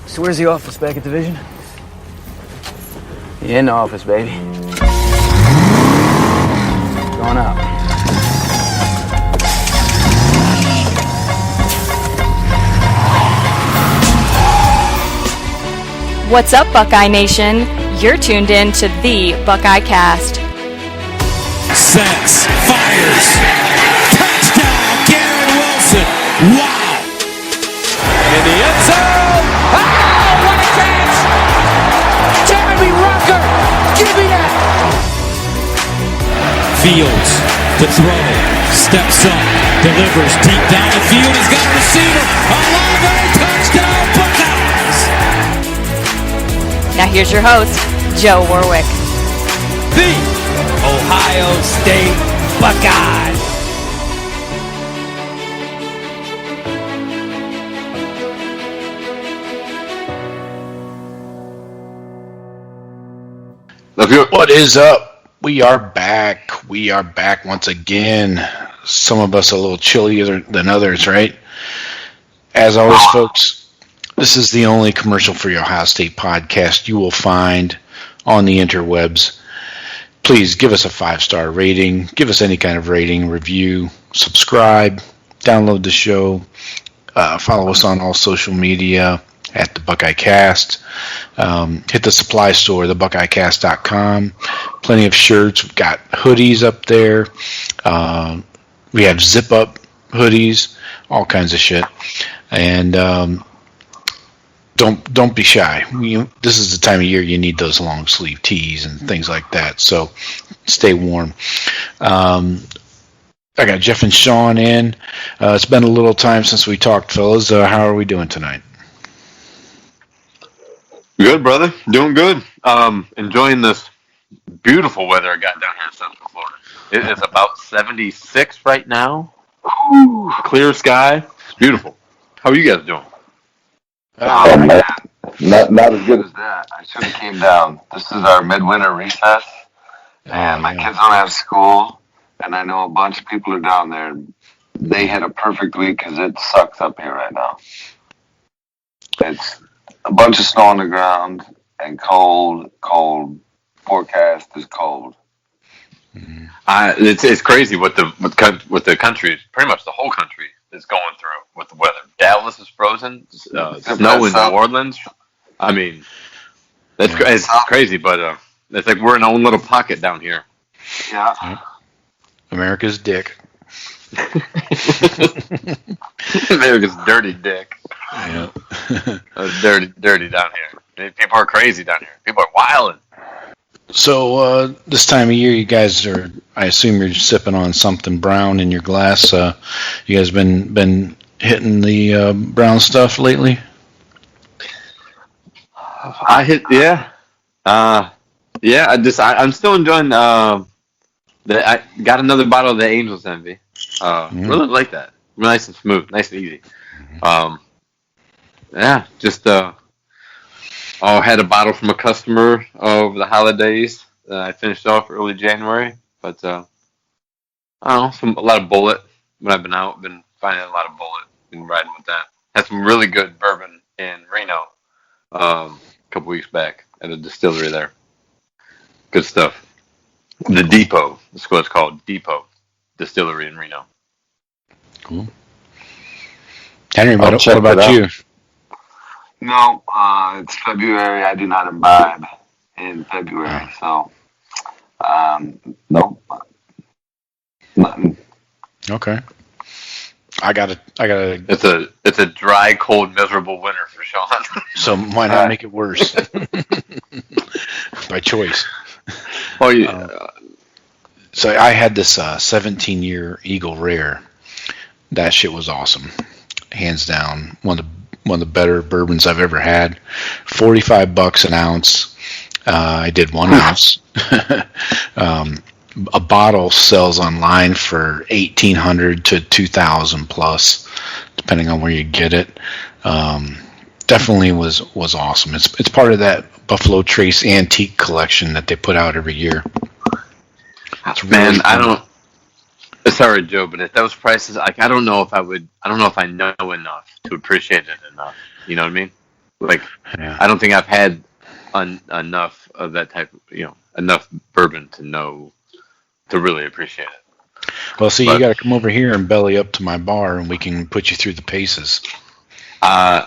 So where's the office? Back at Division? In the office, baby. Going out. What's up, Buckeye Nation? You're tuned in to the Buckeye Cast. Sets, fires, touchdown, Garrett Wilson. Wow! In the end zone. Oh, what a catch! Jeremy Rucker, give me that! Fields to throw, steps up, delivers deep down the field. He's got a receiver. Olave, touchdown, Buckeyes! Now here's your host, Joe Warwick. The Ohio State Buckeyes. What is up? We are back. We are back once again. Some of us a little chillier than others, right? As always, folks, this is the only commercial-free Ohio State podcast you will find on the interwebs. Please give us a 5-star rating. Give us any kind of rating, review, subscribe, download the show, follow us on all social media at the Buckeye Cast. Hit the supply store, thebuckeyecast.com. Plenty of shirts. We've got hoodies up there. We have zip-up hoodies, all kinds of shit. And don't be shy. This is the time of year you need those long sleeve tees and things like that. So stay warm. I got Jeff and Shawn in. It's been a little time since we talked, fellas. How are we doing tonight? Good, brother. Doing good. Enjoying this beautiful weather I got down here in Central Florida. It is about 76 right now. Ooh, clear sky. It's beautiful. How are you guys doing? Not as good as that. I should have came down. This is our midwinter recess, and my kids don't have school, and I know a bunch of people are down there. They had a perfect week because it sucks up here right now. It's a bunch of snow on the ground and cold. Forecast is cold. It's crazy what the country, pretty much the whole country, is going through with the weather. Dallas is frozen. Snow in New Orleans. I mean, it's crazy, but it's like we're in our own little pocket down here. Yeah. America's dick. America's dirty dick. Yeah. dirty down here. People are crazy down here. People are wilding. So this time of year, you guys are, I assume you're sipping on something brown in your glass. You guys been hitting the brown stuff lately? Yeah. I'm still enjoying. I got another bottle of the Angel's Envy. Really like that. Really nice and smooth, nice and easy. Had a bottle from a customer over the holidays. I finished off early January, but I don't know, a lot of Bullet. When I've been out, been finding a lot of Bullet, been riding with that. Had some really good bourbon in Reno a couple weeks back at a distillery there. Good stuff. The Depot, that's what it's called, Depot Distillery in Reno. Cool. Henry, what about you? No, it's February. I do not imbibe in February, so nope, nothing. Okay. I got to. It's a dry, cold, miserable winter for Shawn. So why not make it worse? By choice. Oh yeah. So I had this 17-year Eagle Rare. That shit was awesome, hands down. One of the better bourbons I've ever had. $45 an ounce. I did 1 ounce. A bottle sells online for $1,800 to $2,000 plus, depending on where you get it. Definitely was awesome. It's part of that Buffalo Trace antique collection that they put out every year. It's really fun. I don't. Sorry, Joe, but at those prices, I don't know if I know enough to appreciate it enough. You know what I mean? Like, I don't think I've had enough of that type of, enough bourbon to really appreciate it. Well, see, you got to come over here and belly up to my bar, and we can put you through the paces. I'm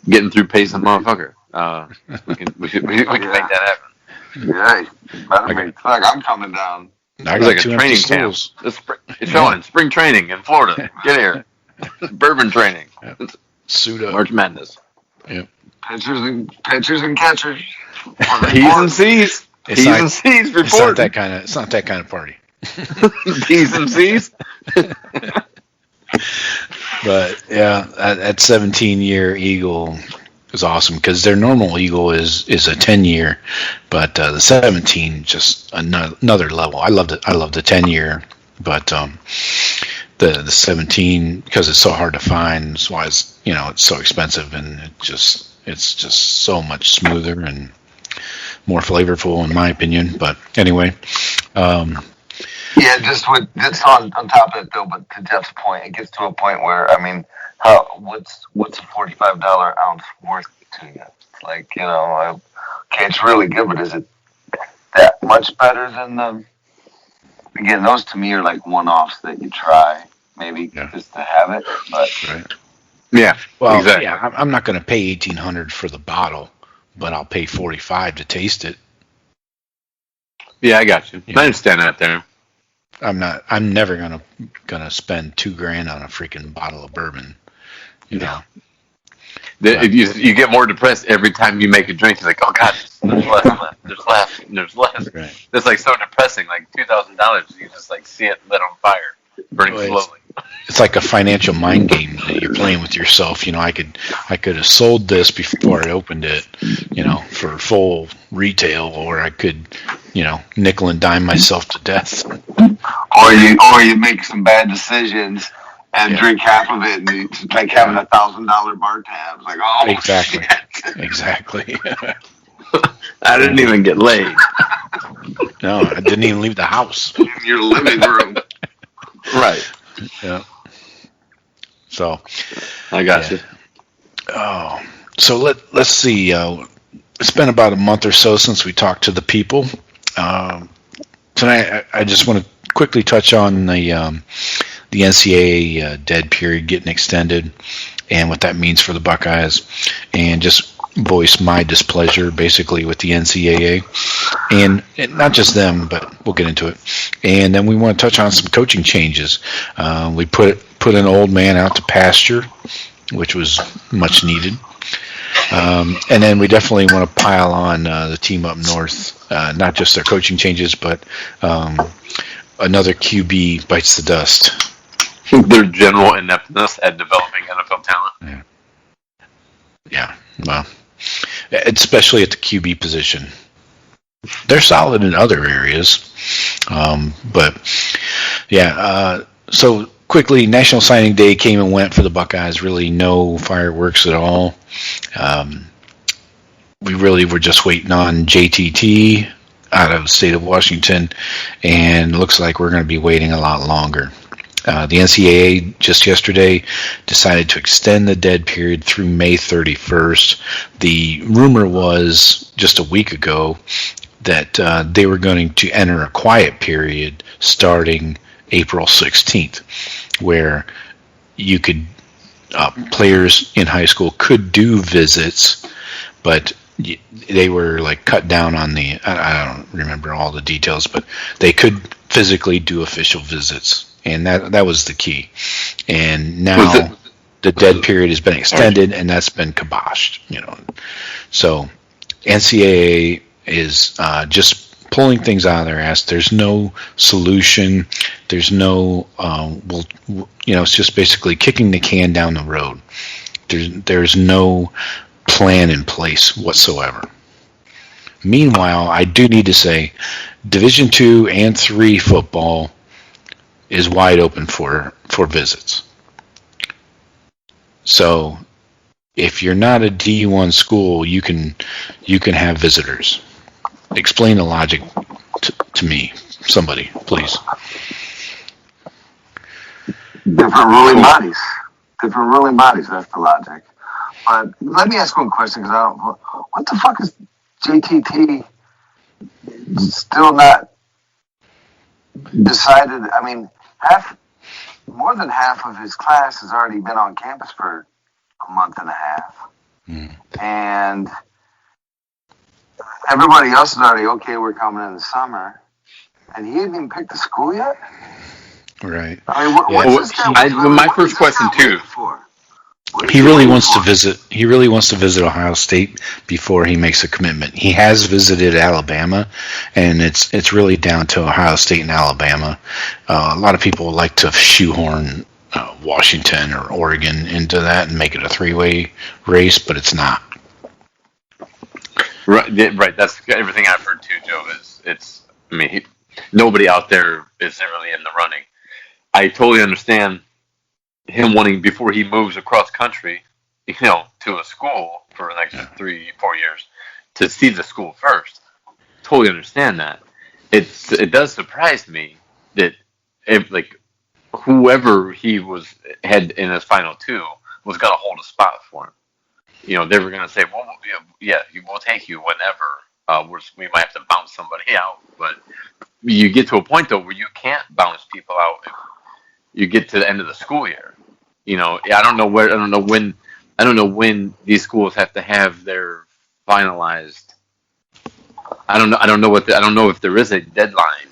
getting through pacing motherfucker. We can make that happen. Yeah, I'm coming down. I It's got like a 2 training empty camp. stools. It's showing spring training in Florida. Get here, bourbon training. It's Suit up. March Madness. Yep. Pitchers and catchers. T's and C's. It's T's not- and C's It's not report. that kind of. It's not that kind of party. T's and C's. But yeah, that 17-year Eagle is awesome because their normal Eagle is a 10-year, but the 17 just another level. I love the 10-year, but the 17 because it's so hard to find. That's why it's so expensive, and it's just so much smoother and more flavorful in my opinion. But anyway. Yeah, just on top of it though. But to Jeff's point, it gets to a point where what's a $45 ounce worth to you? Like okay, it's really good, but is it that much better than the? Again, those to me are like one-offs that you try maybe just to have it, but Right. Yeah. Well, exactly. yeah, I'm not going to pay $1,800 for the bottle, but I'll pay $45 to taste it. Yeah, I got you. Yeah. I understand that there. I'm never gonna spend $2,000 on a freaking bottle of bourbon. You know. If you get more depressed every time you make a drink. You're like, oh god, there's less. Right. That's like so depressing. Like $2,000, you just like see it lit on fire, burning Well, slowly. It's like a financial mind game that you're playing with yourself. I could have sold this before I opened it, for full retail, or I could, nickel and dime myself to death. or you make some bad decisions and drink half of it, and it's like having $1,000 bar tabs. Like, oh, Exactly. shit. Exactly. I didn't even get laid No, I didn't even leave the house. In your living room. right. Yeah. So. I got you. Oh, so let's see. It's been about a month or so since we talked to the people. Tonight, I just want to quickly touch on the NCAA dead period getting extended and what that means for the Buckeyes, and just voice my displeasure basically with the NCAA, and not just them, but we'll get into it. And then we want to touch on some coaching changes. We put an old man out to pasture, which was much needed. And then we definitely want to pile on the team up north, not just their coaching changes, but another QB bites the dust. Their general ineptness at developing NFL talent. Yeah, well, especially at the QB position. They're solid in other areas, but yeah. So quickly, National Signing Day came and went for the Buckeyes. Really, no fireworks at all. We really were just waiting on JTT out of the state of Washington, and it looks like we're going to be waiting a lot longer. The NCAA just yesterday decided to extend the dead period through May 31st. The rumor was just a week ago that they were going to enter a quiet period starting April 16th, where you could players in high school could do visits, but they were like cut down on the, I don't remember all the details, but they could physically do official visits. And that was the key. And now the dead period has been extended, and that's been kiboshed. So NCAA is just pulling things out of their ass. There's no solution. There's no it's just basically kicking the can down the road. There's no plan in place whatsoever. Meanwhile, I do need to say, Division II and III football is wide open for visits. So if you're not a D1 school, you can have visitors. Explain the logic to me, somebody, please. Different ruling bodies. That's the logic. But let me ask one question, because I don't. What the fuck is JTT still not decided? I mean, more than half of his class has already been on campus for a month and a half, and everybody else is already okay. We're coming in the summer, and he hasn't even picked the school yet. Right. I mean, what's this guy? My first question too. He really wants to visit. He really wants to visit Ohio State before he makes a commitment. He has visited Alabama, and it's really down to Ohio State and Alabama. A lot of people like to shoehorn Washington or Oregon into that and make it a three-way race, but it's not. Right. That's everything I've heard too, Joe. Nobody out there isn't really in the running. I totally understand him wanting, before he moves across country, to a school for the next 3-4 years, to see the school first. Totally understand that. It does surprise me that if whoever he had in his final two was going to hold a spot for him. They were going to say, well, yeah, we'll take you whenever. We might have to bounce somebody out, but you get to a point though where you can't bounce people out if you get to the end of the school year. I don't know when these schools have to have their finalized. I don't know if there is a deadline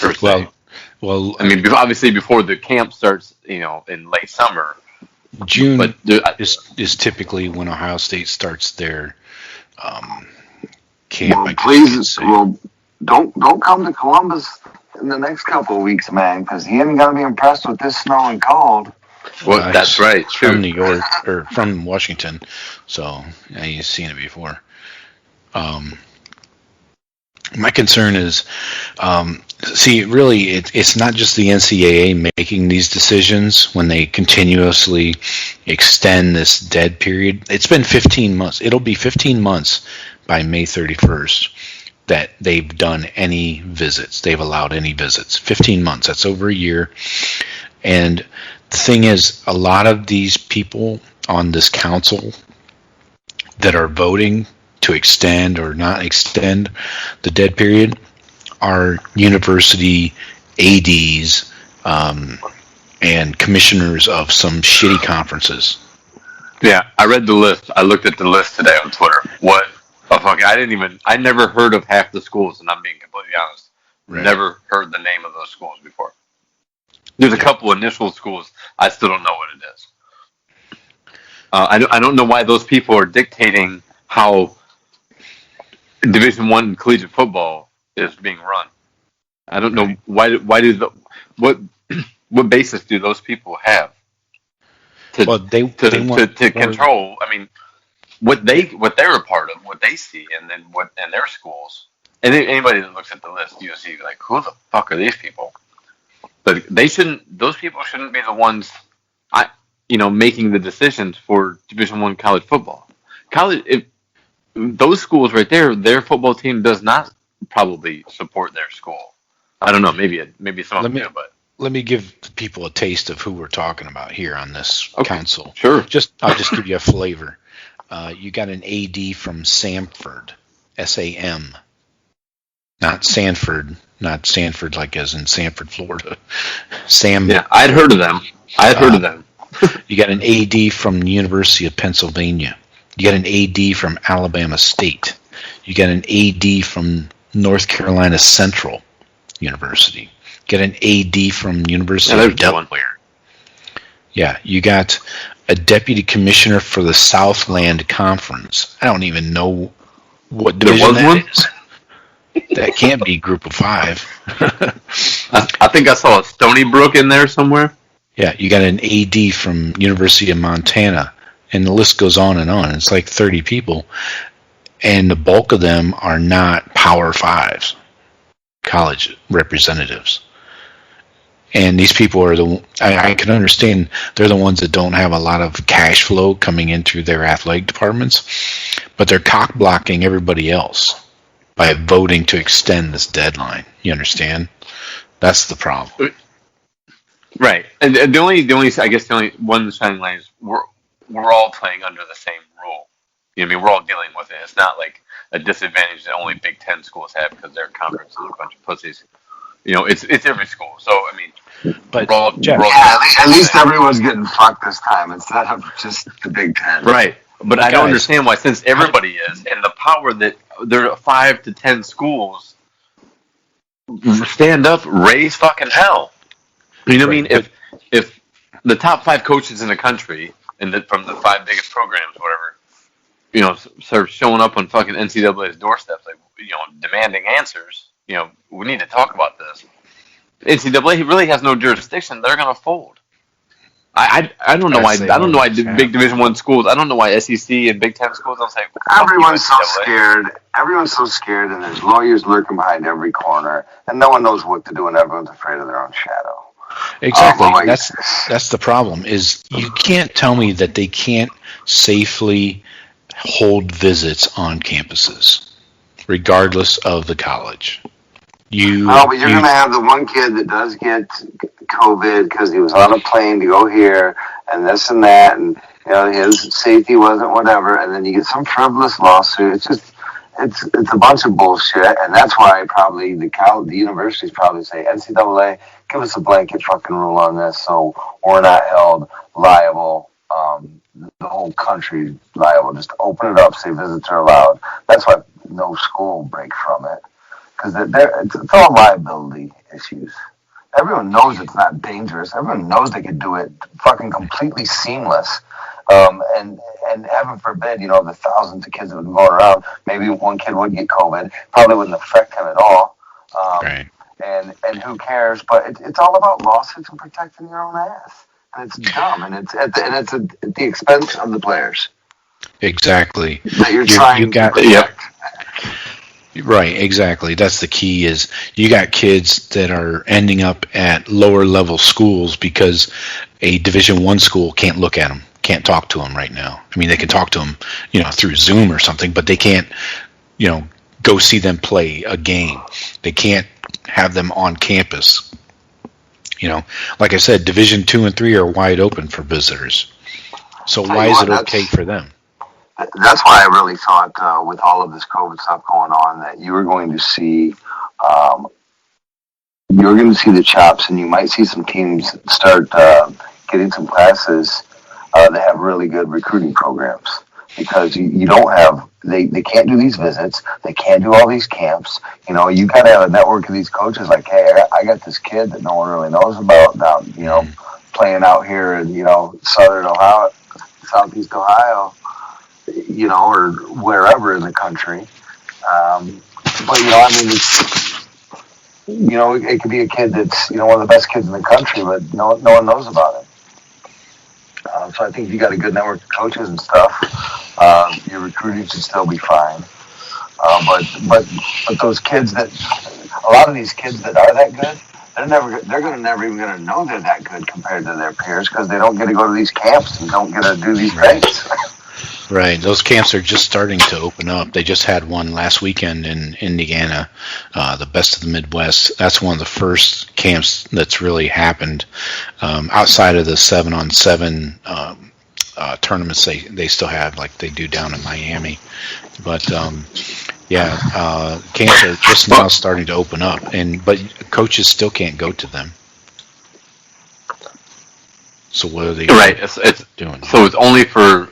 per se. Well, obviously before the camp starts, in late summer. June is typically when Ohio State starts their camp. Don't come to Columbus in the next couple of weeks, man, because he ain't gonna be impressed with this snow and cold. Well, that's right. From New York or from Washington, so he's seen it before. My concern is, really, it's not just the NCAA making these decisions when they continuously extend this dead period. It's been 15 months. It'll be 15 months by May 31st that they've done any visits. They've allowed any visits. 15 months. That's over a year. And the thing is, a lot of these people on this council that are voting to extend or not extend the dead period are university ADs and commissioners of some shitty conferences. Yeah, I read the list. I looked at the list today on Twitter. What the fuck? I never heard of half the schools, and I'm being completely honest. Right. Never heard the name of those schools before. There's a couple initial schools. I still don't know what it is. I don't know why those people are dictating how Division I collegiate football is being run. I don't know what basis do those people have to control? I mean, what they're a part of, what they see, and then what in their schools. And anybody that looks at the list, you see like, who the fuck are these people? But those people shouldn't be the ones, making the decisions for Division I college football. Those schools right there, their football team does not probably support their school. I don't know. Maybe some of them do, but let me give people a taste of who we're talking about here on this council. Sure. I'll just give you a flavor. You got an AD from Samford, SAM, not Sanford like as in Sanford, Florida. Sam. Yeah, I'd heard of them. You got an AD from the University of Pennsylvania. You got an AD from Alabama State. You got an AD from North Carolina Central University. You got an AD from University of Delaware. Yeah, you got a deputy commissioner for the Southland Conference. I don't even know what division that is. That can't be Group of Five. I think I saw a Stony Brook in there somewhere. Yeah, you got an AD from University of Montana. And the list goes on and on. It's like 30 people. And the bulk of them are not Power Fives, college representatives. And these people are I can understand they're the ones that don't have a lot of cash flow coming in through their athletic departments, but they're cock blocking everybody else by voting to extend this deadline. You understand? That's the problem. Right. And the only one shining light is we're all playing under the same rule. You know what I mean? We're all dealing with it. It's not like a disadvantage that only Big Ten schools have because their conference is a bunch of pussies. You know, it's every school. So I mean, But we're all at least everyone's getting fucked this time instead of just the Big Ten. right. But I don't Guys, understand why, since everybody is, and the power that there are 5 to 10 schools stand up, raise fucking hell. You know what I mean? If the top 5 coaches in the country, and from the 5 biggest programs, whatever, you know, start showing up on fucking NCAA's doorsteps, like, you know, demanding answers, you know, we need to talk about this. NCAA really has no jurisdiction. They're gonna fold. I don't know why. I don't know why big Division I schools. I don't know why SEC and Big Ten schools. I'm saying everyone's so scared. Everyone's so scared, and there's lawyers lurking behind every corner, and no one knows what to do, and everyone's afraid of their own shadow. Exactly. That's the problem. Is you can't tell me that they can't safely hold visits on campuses, regardless of the college. But you're going to have the one kid that does get COVID because he was on a plane to go here, and this and that, and you know his safety wasn't whatever, and then you get some frivolous lawsuit. It's just it's a bunch of bullshit, and that's why probably the universities probably say, NCAA, give us a blanket fucking rule on this, so we're not held liable. The whole country liable. Just open it up, say visits are allowed. That's why no school will break from it, because it's all liability issues. Everyone knows it's not dangerous. Everyone knows they could do it fucking completely seamless. And heaven forbid, you know, the thousands of kids that would go around, maybe one kid would get COVID, probably wouldn't affect him at all. Right. And who cares? But it's all about lawsuits and protecting your own ass. And it's dumb, and it's at the expense of the players. Exactly. That you're trying to protect. Yep. Right, exactly. That's the key. Is you got kids that are ending up at lower level schools because a Division I school can't look at them, can't talk to them right now. I mean, they can talk to them, you know, through Zoom or something, but they can't, you know, go see them play a game. They can't have them on campus. You know, like I said, Division II and III are wide open for visitors. So why is it okay for them? That's why I really thought with all of this COVID stuff going on that you were going to see the chops, and you might see some teams start getting some classes that have really good recruiting programs, because you don't have they can't do these visits, they can't do all these camps. You know, you gotta have a network of these coaches. Like, hey, I got this kid that no one really knows about down, you know, playing out here in, you know, Southern Ohio, Southeast Ohio, you know, or wherever in the country. But, you know, I mean, it's, you know, it could be a kid that's, you know, one of the best kids in the country, but no one knows about him. So I think if you got a good network of coaches and stuff, your recruiting should still be fine. But those kids that, a lot of these kids that are that good, they're never even gonna know they're that good compared to their peers, because they don't get to go to these camps and don't get to do these things. Right. Those camps are just starting to open up. They just had one last weekend in Indiana, the Best of the Midwest. That's one of the first camps that's really happened outside of the 7-on-7 tournaments they still have, like they do down in Miami. But camps are just now starting to open up, but coaches still can't go to them. So what are they doing? So it's only for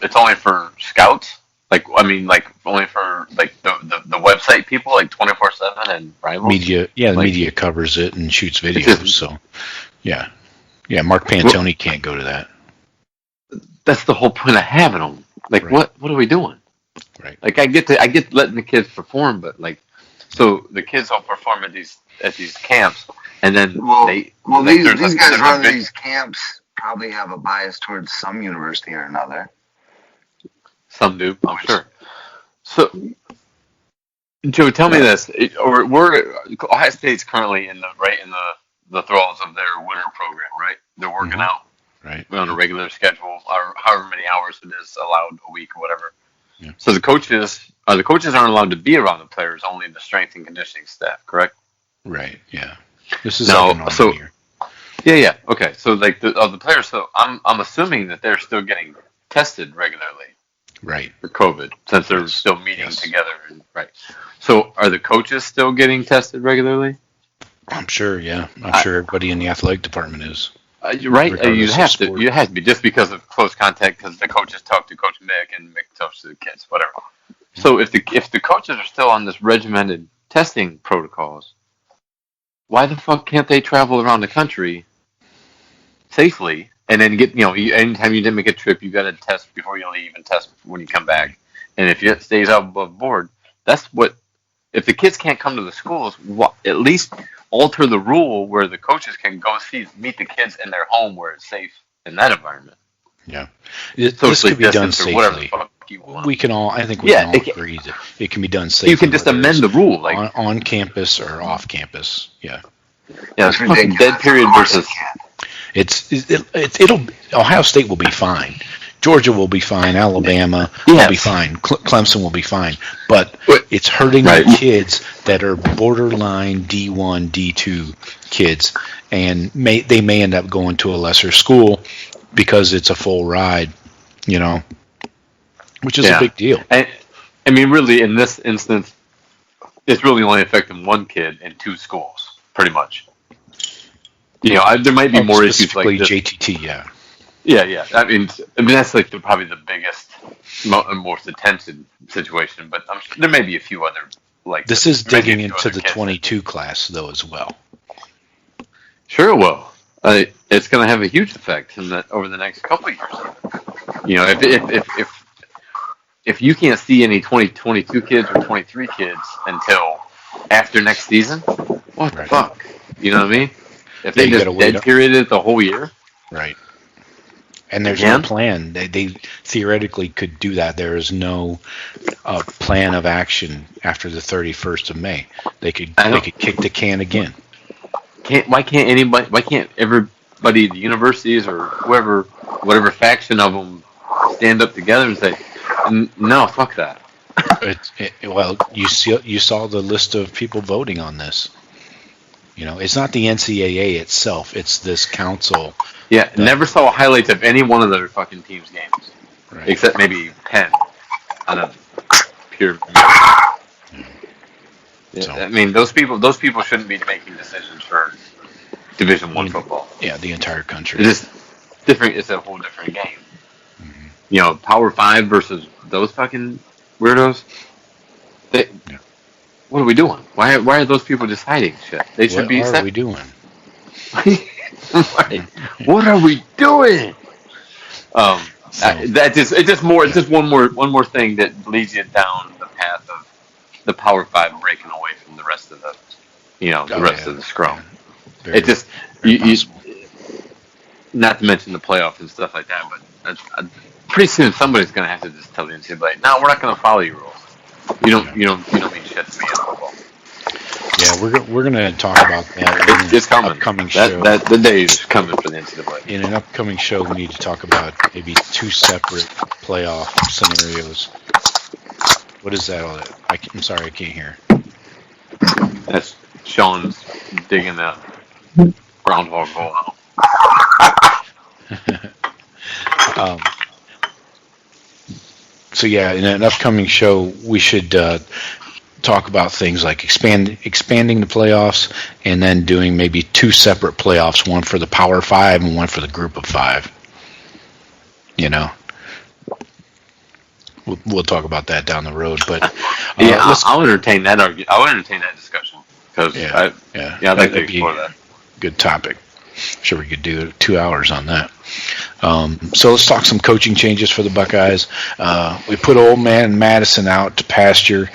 scouts. Like, I mean, like only for like the website people, like 24/7 and Rivals. Media, yeah, the media covers it and shoots videos. So, yeah, Mark Pantoni can't go to that. That's the whole point of having them. Like, right. What are we doing? Right. Like, I get letting the kids perform, but like, so the kids all perform at these camps, and then these guys running these camps probably have a bias towards some university or another. Some do, I'm sure. So, Joe, tell me this: Ohio State's currently in the throes of their winter program, right? They're working out, right, on a regular schedule, or however many hours it is allowed a week or whatever. Yeah. So the coaches aren't allowed to be around the players, only the strength and conditioning staff, correct? Right. Yeah. This is like year. Yeah. Okay. So like the players, so I'm assuming that they're still getting tested regularly Right. for COVID since they're still meeting together. Right. So are the coaches still getting tested regularly? I'm sure, yeah. I'm sure everybody in the athletic department is. Right. You Regardless have of to. sport. You have to be just because of close contact, because the coaches talk to Coach Mick and Mick talks to the kids, whatever. So if the coaches are still on this regimented testing protocols, why the fuck can't they travel around the country safely and then get, anytime you didn't make a trip, you got to test before you leave and test when you come back. And if it stays out above board, that's what, if the kids can't come to the schools, at least alter the rule where the coaches can go meet the kids in their home where it's safe in that environment. Yeah. This could be done safely. We can all, I think we can all agree that it can be done safely. You can just amend the rule, like on campus or off campus. Yeah. Yeah, it's fucking dead period versus. It'll Ohio State will be fine. Georgia will be fine. Alabama will be fine. Clemson will be fine. But it's hurting the kids that are borderline D1, D2 kids, and they may end up going to a lesser school because it's a full ride, which is a big deal. And, I mean, really, in this instance, it's really only affecting one kid in two schools, pretty much. There might be more issues like this. JTT, yeah. Yeah. I mean, that's like probably the biggest, most attention situation. But there may be a few other like. This is digging into the 22 class though as well. Sure, it will. It's going to have a huge effect over the next couple of years. If you can't see any 22 kids or 23 kids until after next season, what the fuck? You know what I mean? If they just dead perioded the whole year, right? And there's no plan. They theoretically could do that. There is no plan of action after the 31st of May. They could kick the can again. Why can't everybody, the universities or whatever faction of them, stand up together and say, no, fuck that? Well, you saw the list of people voting on this. It's not the NCAA itself; it's this council. Yeah, never saw highlights of any one of their fucking teams' games, except maybe 10 on a pure. Yeah, I mean, those people shouldn't be making decisions for Division I football. Yeah, the entire country. It's just different. It's a whole different game. Mm-hmm. Power 5 versus those fucking weirdos. What are we doing? Why are those people deciding shit? They should be. What are we doing? What are we doing? It's just one more thing that leads you down the path of the Power 5 breaking away from the rest of the, the rest of the scrum. Very, it just not to mention the playoff and stuff like that, but pretty soon somebody's going to have to just tell the NCAA, no, we're not going to follow your rules. You don't mean shit to me in football. Yeah, we're gonna talk about that. It's coming. Upcoming show. The day is coming for the NCAA. In an upcoming show, we need to talk about maybe 2 separate playoff scenarios. What is that? I'm sorry, I can't hear. That's Shawn's digging that groundhog hole out. So yeah, in an upcoming show, we should talk about things like expanding the playoffs, and then doing maybe 2 separate playoffs, one for the Power 5 and one for the Group of 5. We'll talk about that down the road, but I'll entertain that argument. I'll entertain that discussion because I'd like to explore that. Good topic. Sure, we could do 2 hours on that. So let's talk some coaching changes for the Buckeyes. We put old man Madison out to pasture.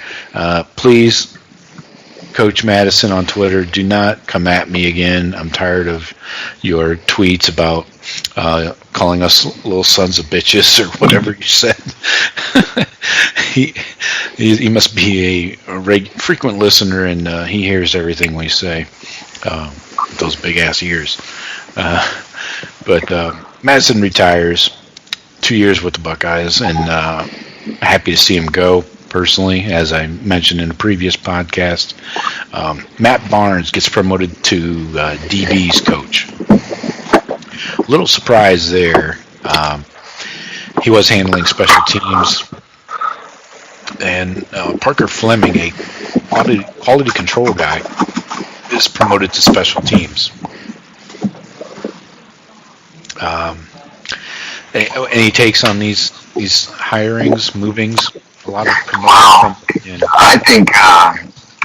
Please, Coach Madison on Twitter, do not come at me again. I'm tired of your tweets about calling us little sons of bitches or whatever you said. He must be a frequent listener, and he hears everything we say. Those big ass ears. But Madison retires, 2 years with the Buckeyes, and happy to see him go personally, as I mentioned in a previous podcast. Matt Barnes gets promoted to DB's coach. Little surprise there. he was handling special teams. And Parker Fleming, a quality control guy, is promoted to special teams. Any takes on these hirings, movings? A lot of promotion from.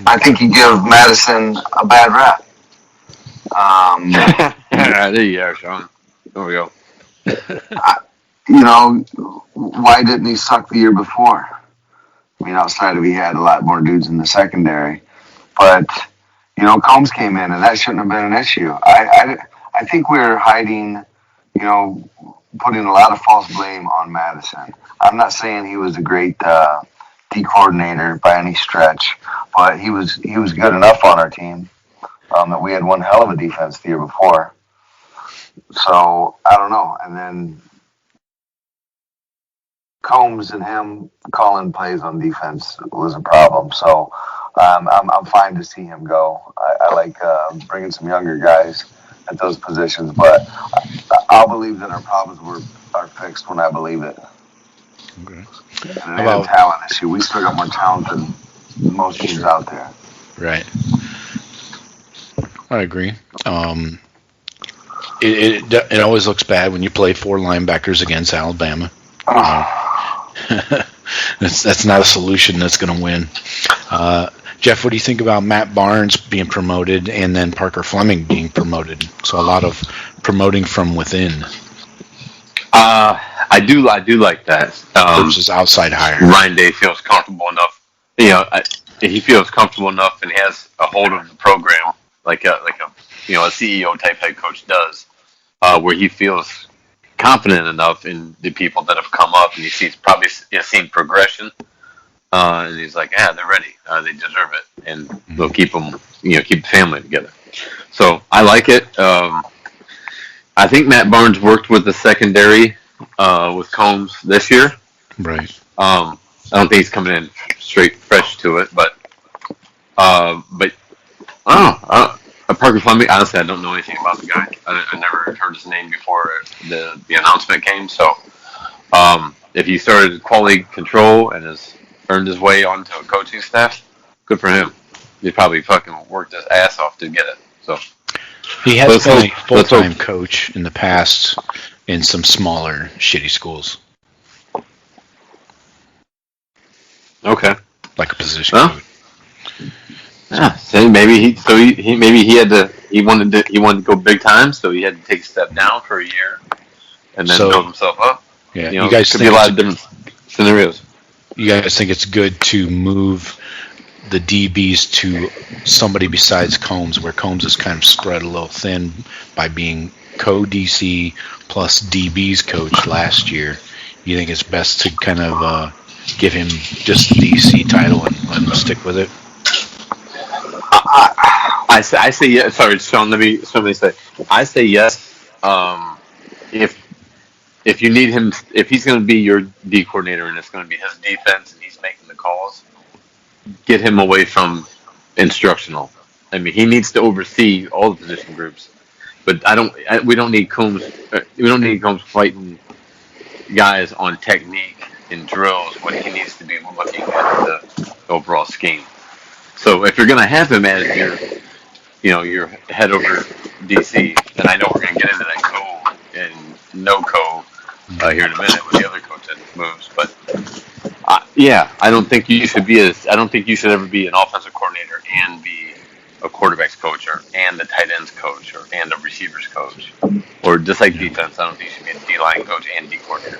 I think you give Madison a bad rap. There you are, Shawn. There we go. Why didn't he suck the year before? I mean, outside of he had a lot more dudes in the secondary, but Combs came in, and that shouldn't have been an issue. I think we're hiding, putting a lot of false blame on Madison. I'm not saying he was a great D coordinator by any stretch, but he was good enough on our team that we had one hell of a defense the year before. So I don't know, and then Combs and him calling plays on defense was a problem. So I'm fine to see him go. I like bringing some younger guys at those positions, but I'll believe that our problems are fixed when I believe it. Okay. And it ain't a talent issue. We still got more talent than most teams out there. Right. I agree. It always looks bad when you play 4 linebackers against Alabama. That's not a solution that's going to win. Jeff, what do you think about Matt Barnes being promoted and then Parker Fleming being promoted? So a lot of promoting from within. I do like that. Versus outside hiring. Ryan Day feels comfortable enough. He feels comfortable enough and he has a hold of the program like a CEO type head coach does, where he feels confident enough in the people that have come up, and he sees probably seen progression, and he's like, they're ready, they deserve it, and they'll keep them, keep the family together. So I like it. I think Matt Barnes worked with the secondary with Combs this year. Right. I don't think he's coming in straight fresh to it, but I don't know. Parker Fleming, honestly, I don't know anything about the guy. I never heard his name before the announcement came. So, if he started quality control and has earned his way onto a coaching staff, good for him. He probably fucking worked his ass off to get it. So he has been a full-time coach in the past in some smaller, shitty schools. Okay, like a position coach. Yeah, so maybe he wanted to go big time, so he had to take a step down for a year and then build himself up. Yeah, you guys could be a lot of different scenarios. You guys think it's good to move the DBs to somebody besides Combs, where Combs is kind of spread a little thin by being co-DC plus DBs coach last year? You think it's best to kind of give him just the DC title and let him stick with it? I say yes. Sorry, Shawn. Let me say. I say yes. If you need him, if he's going to be your D coordinator and it's going to be his defense and he's making the calls, get him away from instructional. I mean, he needs to oversee all the position groups. But we don't need Combs. We don't need Combs fighting guys on technique and drills when he needs to be looking at the overall scheme. So if you're going to have him as your head over DC, then I know we're going to get into that co and no co here in a minute with the other coach that moves. But I don't think you should ever be an offensive coordinator and be a quarterback's coach and the tight ends coach and a receivers coach, or just like defense. I don't think you should be a D-line coach and D coordinator.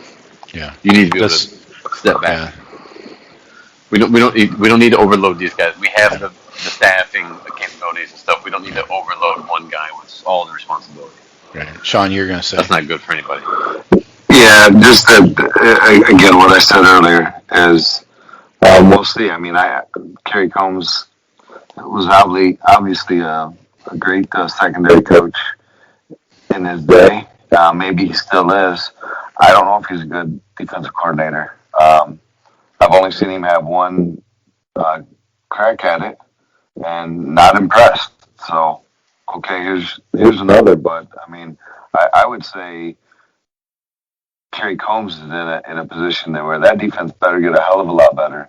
Yeah, you need to be able to step back. Yeah. We don't need to overload these guys. We have the staffing, the capabilities and stuff. We don't need to overload one guy with all the responsibility. Right, Shawn, you're gonna say that's not good for anybody. Yeah, just again, what I said earlier is we'll see. I mean, Kerry Combs was obviously a great secondary coach in his day. Maybe he still is. I don't know if he's a good defensive coordinator. I've only seen him have one crack at it, and not impressed. So, okay, here's another. But I mean, I would say Kerry Combs is in a position there where that defense better get a hell of a lot better,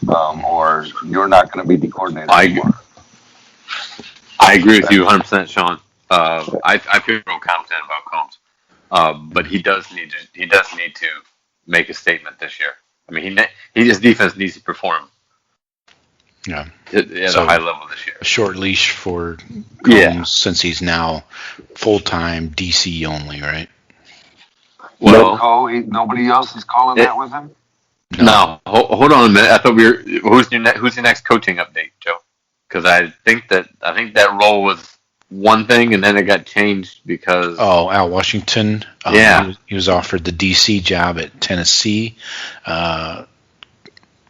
or you're not going to be the coordinator anymore. I agree with you 100%, Shawn. I feel real confident about Combs, but he does need to make a statement this year. I mean, his defense needs to perform. Yeah, at a high level this year. A short leash for Combs since he's now full-time DC only, right? Well, nobody else is calling that with him. No, hold on a minute. I thought who's your next coaching update, Joe? Because I think that role was one thing, and then it got changed because Al Washington. He was offered the DC job at Tennessee.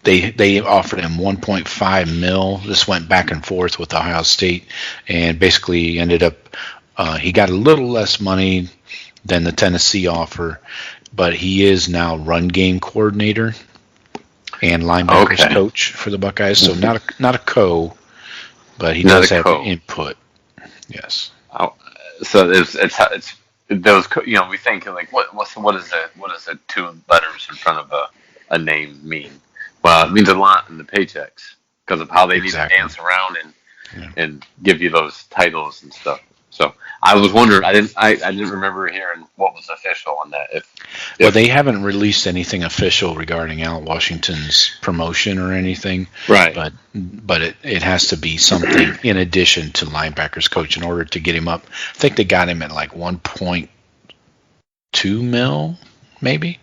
They offered him $1.5 million. This went back and forth with Ohio State, and basically ended up he got a little less money than the Tennessee offer, but he is now run game coordinator and linebackers coach for the Buckeyes. So not a co, but he does have input. Yes. Oh, so it's those. We think like what is the two letters in front of a name mean? Well, it means a lot in the paychecks because of how they need to dance around and give you those titles and stuff. So I was wondering, I didn't remember hearing what was official on that. Well, they haven't released anything official regarding Al Washington's promotion or anything. Right. But it has to be something in addition to linebackers coach in order to get him up. I think they got him at like 1.2 mil, maybe.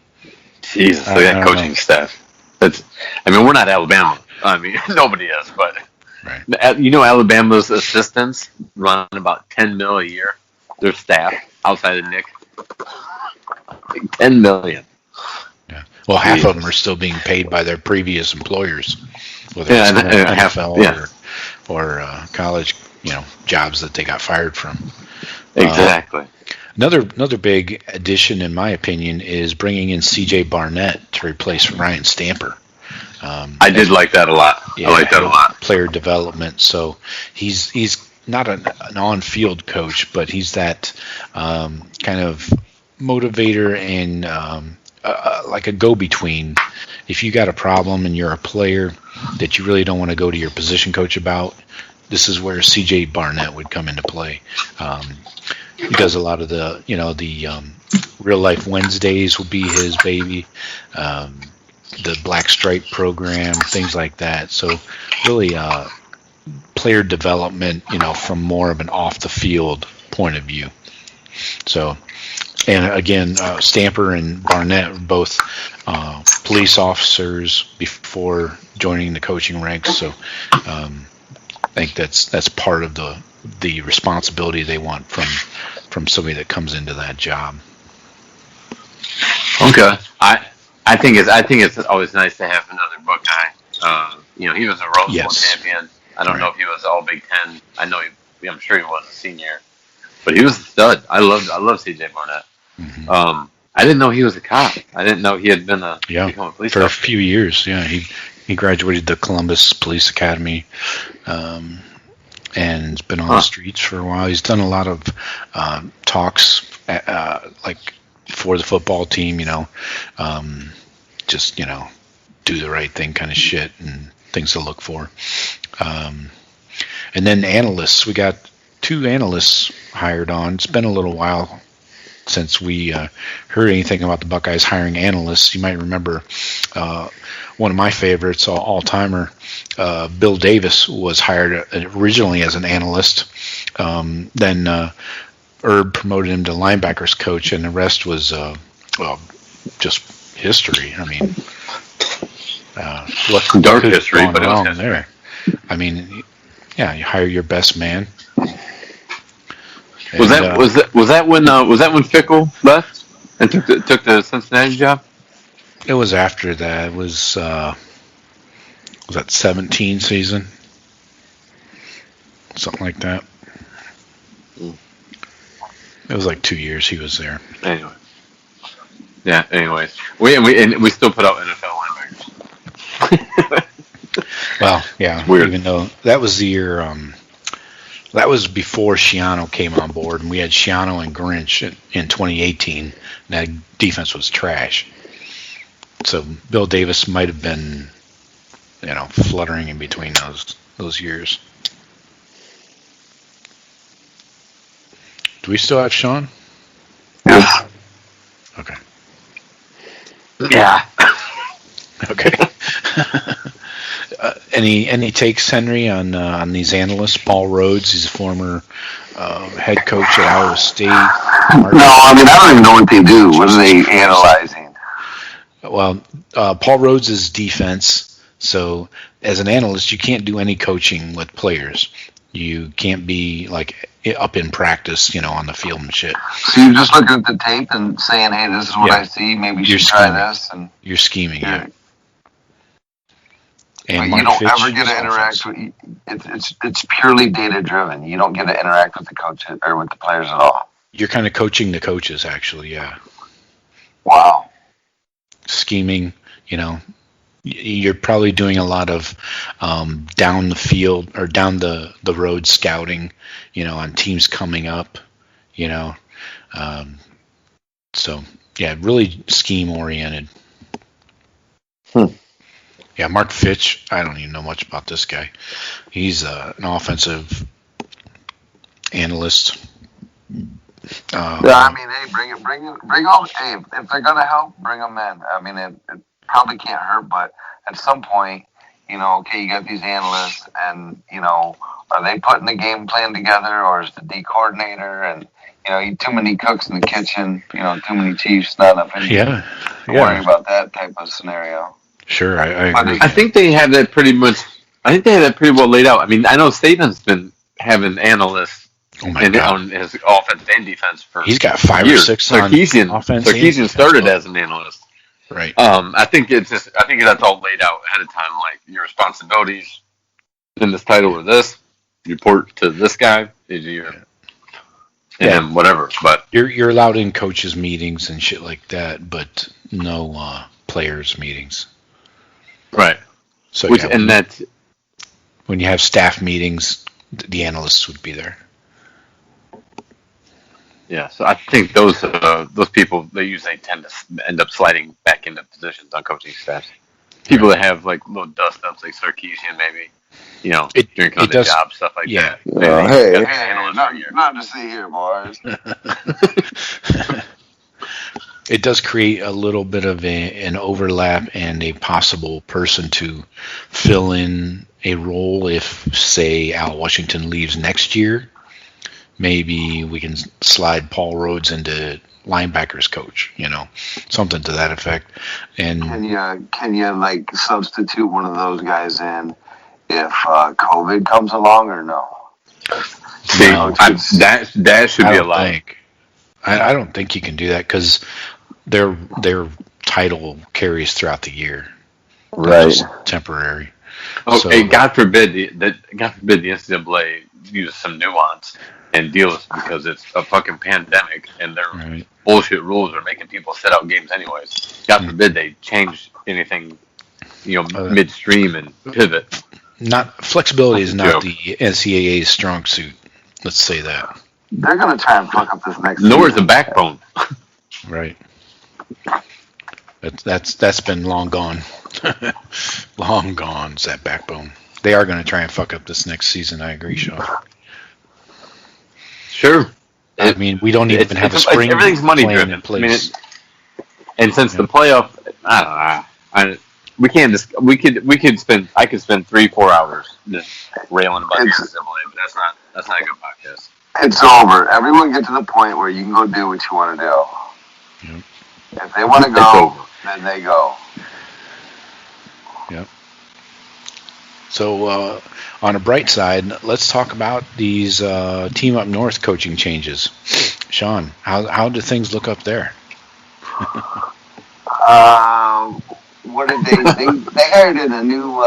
Jesus, look at that coaching staff. We're not Alabama. I mean, nobody is, but right. Alabama's assistants run about $10 million a year. Their staff outside of Nick, $10 million. Yeah. Well, half of them are still being paid by their previous employers, whether it's NFL or college, jobs that they got fired from. Exactly. Another big addition, in my opinion, is bringing in C.J. Barnett to replace Ryan Stamper. I did like that a lot. Yeah, I like that a lot. Player development. So he's not an on-field coach, but he's that kind of motivator and like a go-between. If you got a problem and you're a player that you really don't want to go to your position coach about, this is where C.J. Barnett would come into play. He does a lot of the Real Life Wednesdays will be his baby. The Black Stripe program, things like that. So really player development, from more of an off the field point of view. So, and again, Stamper and Barnett were both police officers before joining the coaching ranks. So I think that's part of the responsibility they want from somebody that comes into that job. Okay. I think it's always nice to have another Buckeye. He was a Rose Bowl champion. I don't know if he was all Big Ten. I'm sure he was a senior, but he was a stud. I love C.J. Barnett. Mm-hmm. I didn't know he was a cop. I didn't know he had been become a police for officer. A few years. Yeah, he graduated the Columbus Police Academy, and has been on the streets for a while. He's done a lot of talks, like for the football team. Just do the right thing kind of shit and things to look for. And then analysts. We got 2 analysts hired on. It's been a little while since we heard anything about the Buckeyes hiring analysts. You might remember one of my favorites, all-timer, Bill Davis, was hired originally as an analyst. Then Herb promoted him to linebackers coach, and the rest was just history. I mean, what dark history, but it was history. There. I mean, yeah, you hire your best man. Was that when Fickle left and took the Cincinnati job? It was after that. It was that 17 season, something like that. It was like 2 years he was there. Anyway. Yeah. Anyways, we still put out NFL linebackers. Well, yeah. Weird. Even though that was the year That was before Shiano came on board, and we had Shiano and Grinch in 2018. And that defense was trash. So Bill Davis might have been, fluttering in between those years. Do we still have Shawn? Yes. Okay. Yeah. Okay. Any takes, Henry, on these analysts? Paul Rhodes, he's a former head coach at Ohio State. No, I don't even know what they do. What are they analyzing? Well, Paul Rhodes is defense. So as an analyst, you can't do any coaching with players. You can't be like up in practice, on the field and shit. So you're just looking at the tape and saying, "Hey, this is what I see. Maybe you should try this." And you're scheming, yeah. And you don't ever get to interact with. It's purely data driven. You don't get to interact with the coaches or with the players at all. You're kind of coaching the coaches, actually, yeah. Wow. Scheming, you're probably doing a lot of down the field or down the road scouting, on teams coming up, so yeah, really scheme oriented. Yeah, Mark Fitch, I don't even know much about this guy. He's an offensive analyst. Hey, bring all. Hey, if they're gonna help, bring them in. It probably can't hurt, but at some point, okay, you got these analysts, and are they putting the game plan together, or is the D coordinator, and too many cooks in the kitchen, too many chiefs, not enough. Worry about that type of scenario. Sure, I agree. I think they have that pretty much. I think they have that pretty well laid out. I know Saban's been having analysts on his offense and defense for. He's got 5 or 6 on offense. Sarkisian started as an analyst. Right. I think that's all laid out ahead of time. Like your responsibilities in this title or this, report to this guy is and whatever. But you're allowed in coaches meetings and shit like that, but no players meetings. Right. So when you have staff meetings, the analysts would be there. Yeah, so I think those people they usually tend to end up sliding back into positions on coaching staffs. People that have like little dust ups, like Sarkisian, maybe, drinking on the job, stuff like that. Not to see here, boys. It does create a little bit of an overlap and a possible person to fill in a role if, say, Al Washington leaves next year. Maybe we can slide Paul Rhodes into linebackers coach, something to that effect. And can you like substitute one of those guys in if COVID comes along or no? See, that should be allowed. I don't think you can do that because their title carries throughout the year. Right. Just temporary. Okay, God forbid the NCAA uses some nuance and deals because it's a fucking pandemic and their bullshit rules are making people sit out games anyways. God forbid they change anything, midstream and pivot. Flexibility is not the NCAA's strong suit. Let's say that. They're going to try and fuck up this next Nor is the backbone. Right. That's been long gone. Long gone is that backbone. They are going to try and fuck up this next season. I agree, Shawn. Sure. We don't even have a spring. Everything's money driven. In place. And since the playoff, I don't know. We can't just. We could spend. I could spend 3-4 hours just railing about the NCAA, but that's not a good podcast. It's over. Everyone get to the point where you can go do what you want to do. Yep. If they want to go, then they go. Yep. So on a bright side, let's talk about these Team Up North coaching changes. Shawn, how do things look up there? What did they hired in a new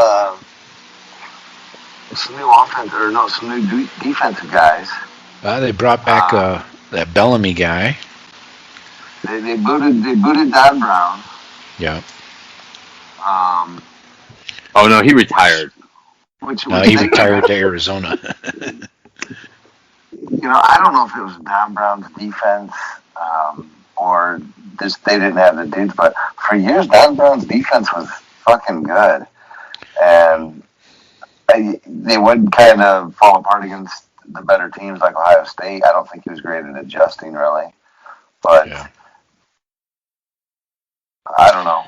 some new offense or no some new defensive guys. They brought back that Bellamy guy. They booted Don Brown. Yeah. Oh no, he retired. He retired to Arizona. I don't know if it was Don Brown's defense or just they didn't have the dudes, but for years Don Brown's defense was fucking good, and they would kind of fall apart against the better teams like Ohio State. I don't think he was great at adjusting really, but I don't know.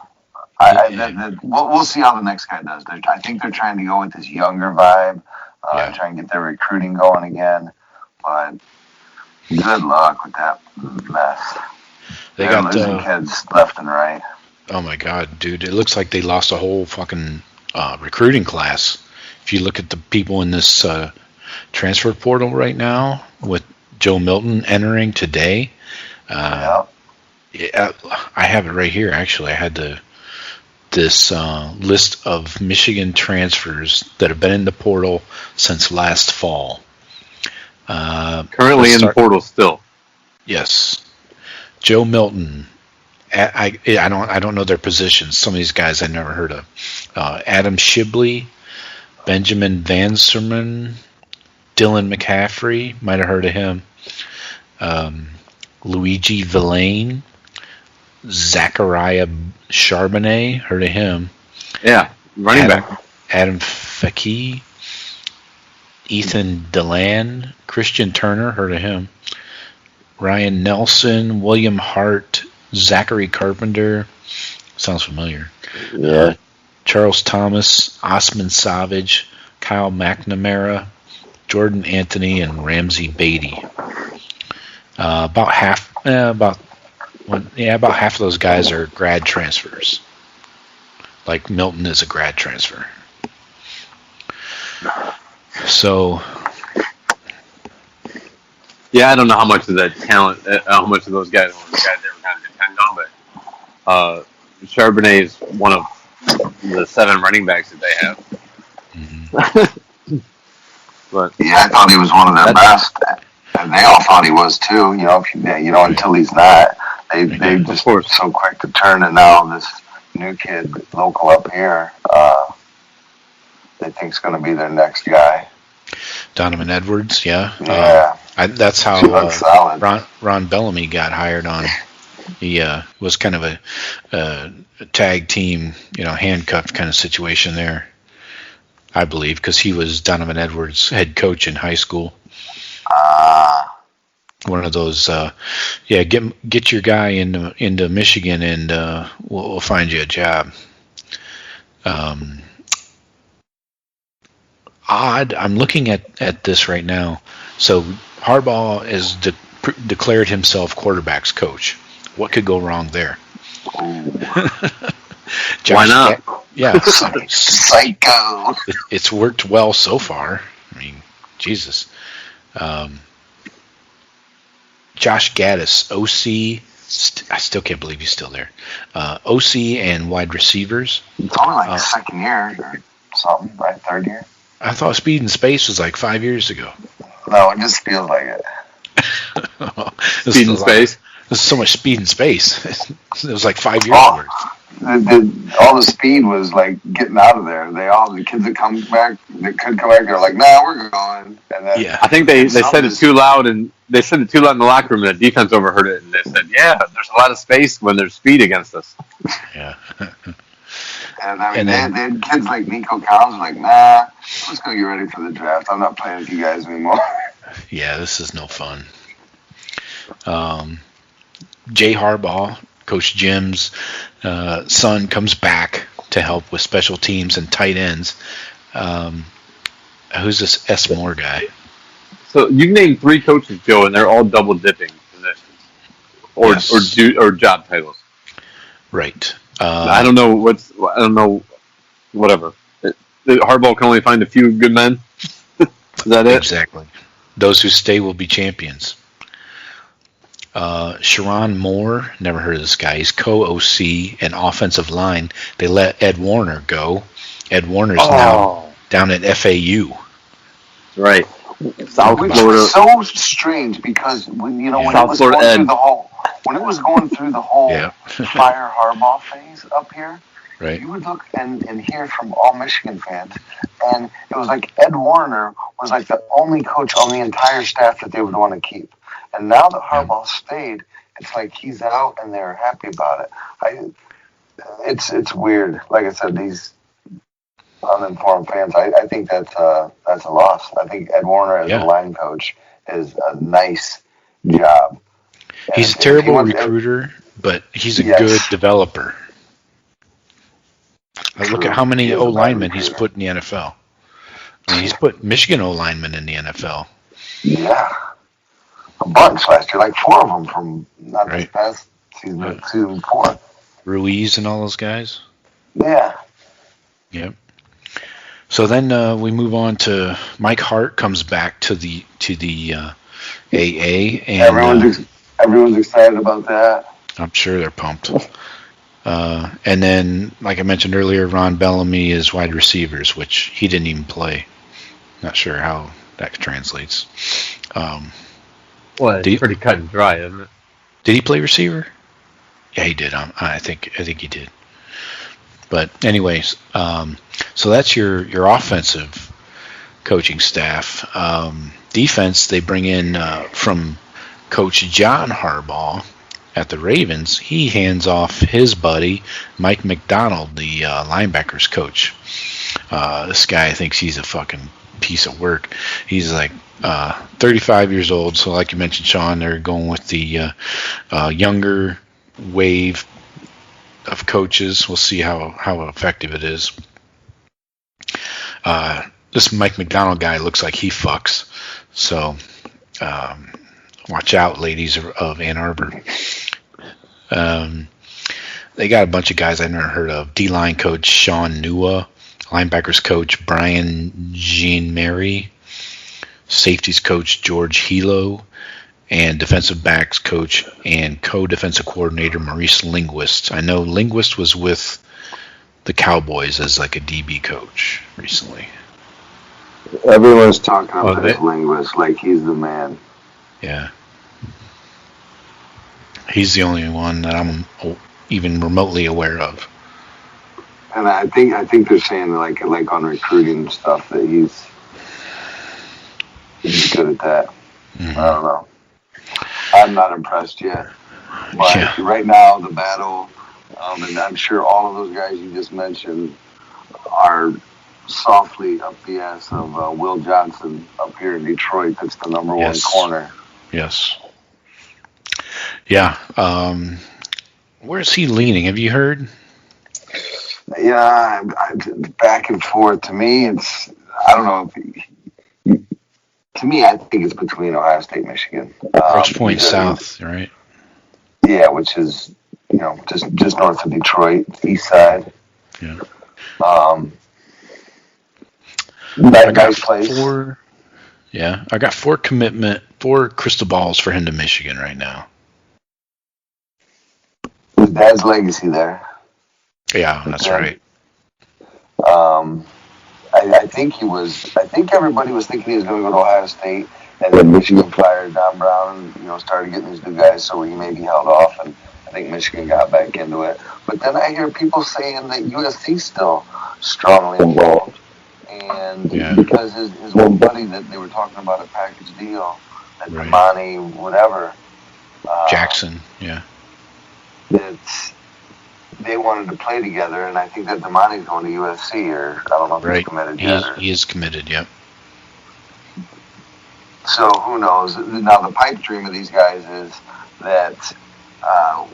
We'll see how the next guy does. I think they're trying to go with this younger vibe, try and get their recruiting going again. But good luck with that mess. They're losing kids left and right. Oh my God, dude! It looks like they lost a whole fucking recruiting class. If you look at the people in this transfer portal right now, with Joe Milton entering today, I have it right here. Actually, I had this list of Michigan transfers that have been in the portal since last fall. Currently in the portal still. Yes, Joe Milton. I don't know their positions. Some of these guys I never heard of. Adam Shibley, Benjamin Vanserman, Dylan McCaffrey, might have heard of him. Luigi Villain, Zachariah Charbonnet, heard of him. Yeah, running back. Adam Fekhi, Ethan Delan, Christian Turner, heard of him. Ryan Nelson, William Hart, Zachary Carpenter, sounds familiar. Yeah. Charles Thomas, Osman Savage, Kyle McNamara, Jordan Anthony, and Ramsey Beatty. About half of those guys are grad transfers. Like Milton is a grad transfer. So, yeah, I don't know how much of that talent, how much of those guys they were kind of depend on, but Charbonnet is one of the 7 running backs that they have. Mm-hmm. But yeah, I thought he was one of their best, and they all thought he was too. Until he's not, they just were so quick to turn. And now this new kid, local up here, they think is going to be their next guy. Donovan Edwards, yeah. Yeah. That's how Ron Bellamy got hired on. He was kind of a tag team, handcuffed kind of situation there, I believe, because he was Donovan Edwards' head coach in high school. One of those, get your guy into Michigan and we'll find you a job. Odd. I'm looking at this right now. So Harbaugh has declared himself quarterback's coach. What could go wrong there? Why not? Psycho. It's worked well so far. I mean, Jesus. Josh Gaddis, OC. I still can't believe he's still there. OC and wide receivers. It's only like second year or something, right? Third year. I thought Speed and Space was like 5 years ago. No, it just feels like it. Speed and Space? There's so much speed and space. It was like 5 years worth. All the speed was like getting out of there. The kids that come back, that could come back, they're like, "Nah, we're going." And then I think they said it too loud, and they said it too loud in the locker room, and the defense overheard it, and they said, "Yeah, there's a lot of space when there's speed against us." Yeah. And I mean, they had kids like Nico Collins like, "Nah, let's go get ready for the draft. I'm not playing with you guys anymore." Yeah, this is no fun. Jay Harbaugh, Coach Jim's son, comes back to help with special teams and tight ends. Who's this S. Moore guy? So you named 3 coaches, Joe, and they're all double dipping positions or job titles. Right. I don't know whatever. Harbaugh can only find a few good men. Is that it? Exactly. Those who stay will be champions. Sharon Moore, never heard of this guy. He's co-OC and offensive line. They let Ed Warner go. Ed Warner's now down at FAU. Right. South Florida. Was so strange because when it was going through the whole fire Harbaugh phase up here, Right. You would look and hear from all Michigan fans, and it was like Ed Warner was like the only coach on the entire staff that they would want to keep. And now that Harbaugh stayed, it's like he's out and they're happy about it. It's weird. Like I said, these uninformed fans. I think that's a loss. I think Ed Warner as a line coach is a nice job. He's a terrible recruiter, but he's a good developer. Look at how many O linemen he's put in the NFL. I mean, he's put Michigan O linemen in the NFL. Yeah, a bunch last year, like 4 of them from not this past season, but 2 and 4. Ruiz and all those guys. Yeah. Yep. So then we move on to Mike Hart comes back to the AA, and everyone's excited about that. I'm sure they're pumped. And then, like I mentioned earlier, Ron Bellamy is wide receivers, which he didn't even play. Not sure how that translates. Well, it's pretty cut and dry, isn't it? Did he play receiver? Yeah, he did. I think he did. But anyways, so that's your offensive coaching staff. Defense, they bring in from Coach John Harbaugh at the Ravens. He hands off his buddy Mike McDonald, the linebackers coach. This guy thinks he's a fucking piece of work. He's like 35 years old. So like you mentioned, Shawn, they're going with the younger wave of coaches. We'll see how effective it is. This Mike McDonald guy looks like he fucks. So watch out, ladies of Ann Arbor. They got a bunch of guys I've never heard of. D-line coach Shawn Nua, linebackers coach Brian Jean-Mary, safeties coach George Hilo, and defensive backs coach and co-defensive coordinator Maurice Linguist. I know Linguist was with the Cowboys as like a DB coach recently. Everyone's talking about this Linguist like he's the man. Yeah. He's the only one that I'm even remotely aware of. And I think they're saying like on recruiting stuff that he's good at that. Mm-hmm. I don't know. I'm not impressed yet. But right now, the battle, and I'm sure all of those guys you just mentioned are softly up the ass of Will Johnson up here in Detroit. That's the number one corner. Yes. Yeah. Where's he leaning? Have you heard? Yeah, back and forth. To me, it's, I don't know. To me, I think it's between Ohio State and Michigan. Grosse Pointe South, right? Yeah, which is, just north of Detroit, east side. Yeah. Nice place. I got 4 crystal balls for him to Michigan right now. His dad's legacy there. Yeah, that's right. I think everybody was thinking he was going to go to Ohio State, and then Michigan fired Don Brown, started getting these new guys, so he maybe held off, and I think Michigan got back into it. But then I hear people saying that USC's still strongly involved. And because his one buddy that they were talking about a package deal, that Damani, whatever. Jackson, that they wanted to play together, and I think that Damani's going to USC, or I don't know if he's committed yet. He is committed, yep. So who knows? Now the pipe dream of these guys is that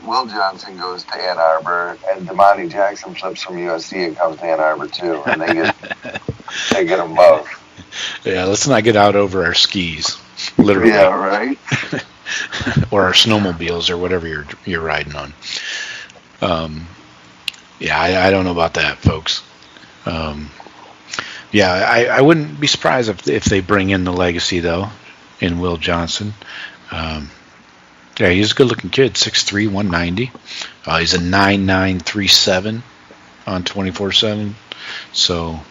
Will Johnson goes to Ann Arbor, and Damani Jackson flips from USC and comes to Ann Arbor too, and they get them both. Yeah, let's not get out over our skis, literally. Yeah, right. Or our snowmobiles, or whatever you're riding on. I don't know about that, folks. I wouldn't be surprised if they bring in the legacy, though, in Will Johnson. He's a good-looking kid, 6'3", 190. He's a 9.937 on 24/7. So,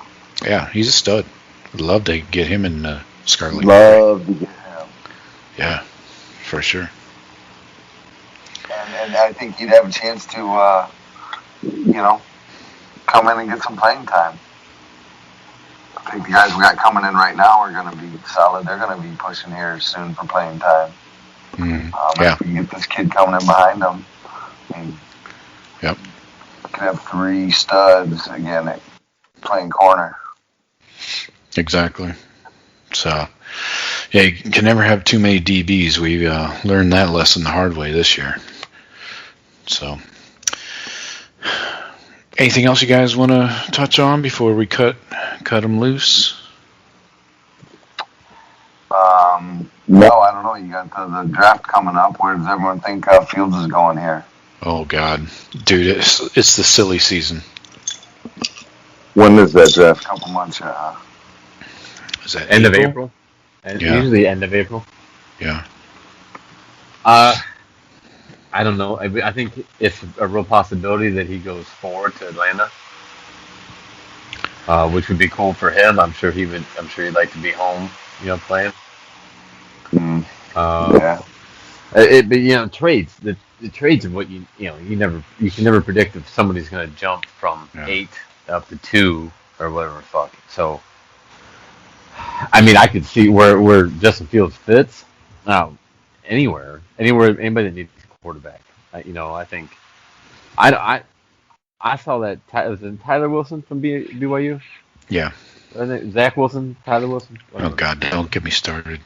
he's a stud. Would love to get him in the Scarlet. Love to get him. Yeah, for sure. And I think he'd have a chance to, come in and get some playing time. I think the guys we got coming in right now are going to be solid. They're going to be pushing here soon for playing time. If we get this kid coming in behind them, I mean, Yep. we could have 3 studs again at playing corner. Exactly. So, yeah, you can never have too many DBs. We learned that lesson the hard way this year. So, anything else you guys want to touch on before we cut them loose? No, I don't know. You got the draft coming up. Where does everyone think Fields is going here? Oh, God. Dude, it's the silly season. When is that draft? A couple months, yeah. Is that End of April? Yeah. Usually end of April. Yeah. I don't know. I think it's a real possibility that he goes forward to Atlanta, which would be cool for him. I'm sure he'd like to be home, playing. Yeah. But trades. The trades are what you can never predict if somebody's going to jump from 8 up to 2 or whatever the fuck. So, I mean, I could see where Justin Fields fits. Now, anybody that needs a quarterback. I think I saw that was it Tyler Wilson from BYU. Yeah. Zach Wilson, Tyler Wilson. Oh, God, don't get me started.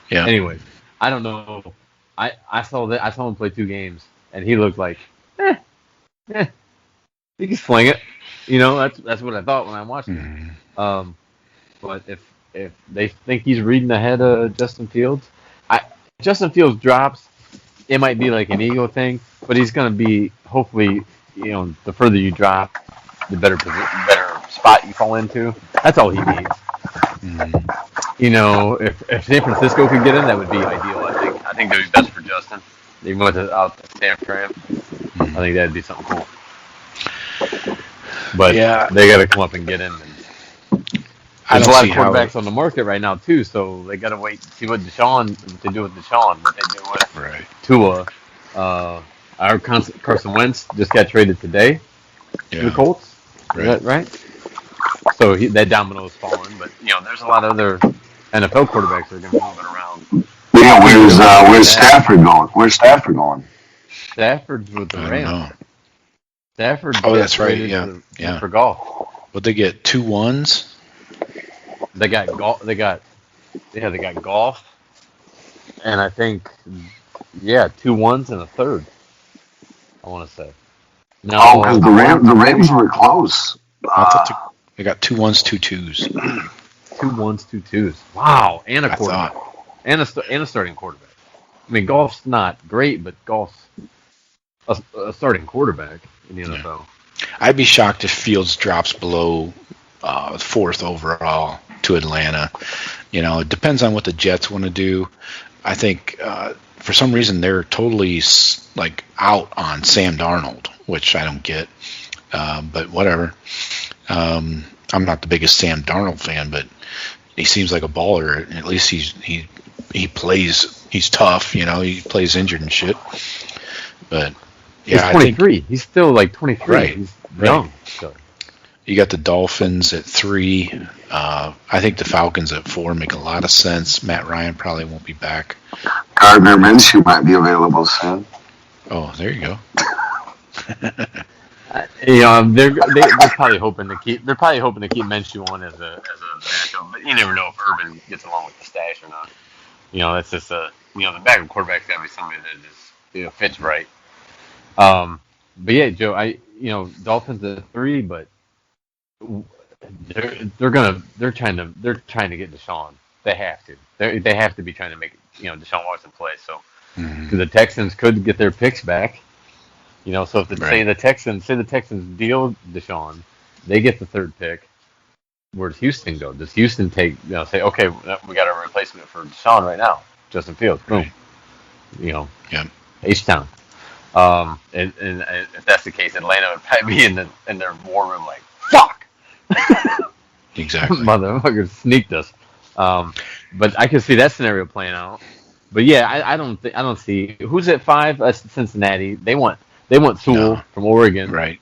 Yeah. Anyways, I don't know. I saw him play 2 games, and he looked like, he can sling it. That's what I thought when I watched him. But if they think he's reading ahead of Justin Fields, Justin Fields drops, it might be like an ego thing, but he's going to be hopefully, the further you drop, the better spot you fall into. That's all he needs. If San Francisco could get in, that would be ideal. I think that would be best for Justin. Even without the stamp for him, I think that'd be something cool. But they got to come up and get him. There's a lot of quarterbacks on the market right now too, so they got to wait and see what they do with Deshaun, what they do with Tua. Our Carson Wentz just got traded today to the Colts. Is that right? So that domino is falling, but there's a lot of other NFL quarterbacks that are going to be moving around. Yeah, where's Stafford going? Where's Stafford going? Stafford's with the Rams. Stafford. Oh, that's right. Yeah. For golf. Would they get 2 1s? They got golf. They got golf, and I think 2 1s and a third. I want to say. No, because the Rams were close. I thought they got 2 1s, 2 2s. 2 1s, 2 2s. Wow, and a quarterback, and a starting quarterback. I mean, golf's not great, but golf's a starting quarterback in the NFL. I'd be shocked if Fields drops below 4th overall to Atlanta. It depends on what the Jets want to do. I think for some reason they're totally out on Sam Darnold, which I don't get. But whatever. I'm not the biggest Sam Darnold fan, but he seems like a baller. At least he plays. He's tough. He plays injured and shit. But he's 23. He's still like 23. Right. He's young. So. You got the Dolphins at 3. I think the Falcons at 4 make a lot of sense. Matt Ryan probably won't be back. Gardner Minshew might be available soon. Oh, there you go. They're probably hoping to keep. They're probably hoping to keep Minshew on as a backup, but you never know if Urban gets along with the stash or not. That's just the backup quarterback's got to be somebody that just fits right. But yeah, Joe, Dolphins at 3, but they're trying to get Deshaun. They have to. They have to be trying to make Deshaun Watson play. So the Texans could get their picks back. So if say the Texans deal Deshaun, they get the 3rd pick. Where does Houston go? Does Houston say, okay, we got a replacement for Deshaun right now, Justin Fields, boom, H-Town. And if that's the case, Atlanta would probably be in their war room like, fuck. Exactly. Motherfuckers sneaked us. But I can see that scenario playing out. But yeah, I don't see who's at 5. Cincinnati. They want Sewell from Oregon. Right.